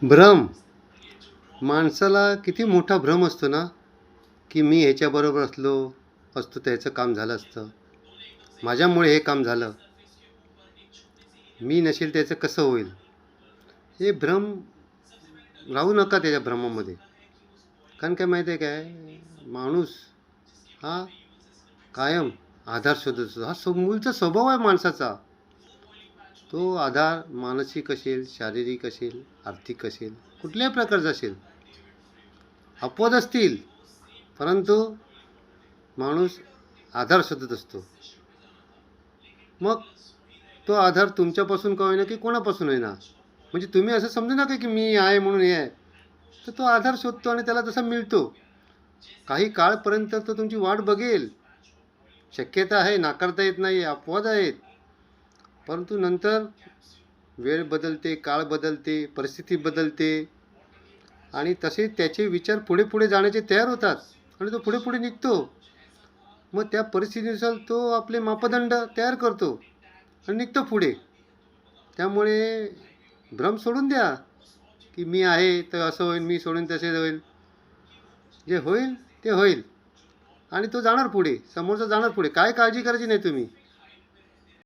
भ्रम. माणसाला किती मोठा भ्रम असतो ना, की मी ह्याच्याबरोबर असतो तर ह्याचं काम झालं असतं. माझ्यामुळे हे काम झालं. मी नसेल त्याचं कसं होईल? हे भ्रम राहू नका त्याच्या भ्रमामध्ये. कारण काय माहिती आहे काय, माणूस हा कायम आधार शोधत असतो. हा मूळचा स्वभाव आहे माणसाचा. तो आधार मानसिक असेल, शारीरिक असेल, आर्थिक असेल, कुठल्याही प्रकारचा असेल. अपवाद असतील, परंतु माणूस आधार शोधत असतो. मग तो आधार तुमच्यापासून का होईना की कोणापासून होईना, म्हणजे तुम्ही असं समजू नका की मी आहे म्हणून हे आहे. तर तो आधार शोधतो आणि त्याला तसा मिळतो. काही काळपर्यंत तो तुमची वाट बघेल. शक्यता आहे, नाकारता येत नाही, अपवाद आहेत. परंतु नंतर वेळ बदलते, काळ बदलते, परिस्थिती बदलते आणि तसे त्याचे विचार पुढे पुढे जाण्याचे तयार होतात आणि तो पुढे पुढे निघतो. मग त्या परिस्थितीनुसार तो आपले मापदंड तयार करतो आणि निघतो पुढे. त्यामुळे भ्रम सोडून द्या की मी आहे तर असं होईल, मी सोडून तसे होईल. जे होईल ते होईल आणि तो जाणार पुढे, समोरचा जाणार पुढे. काय काळजी करायची नाही तुम्ही.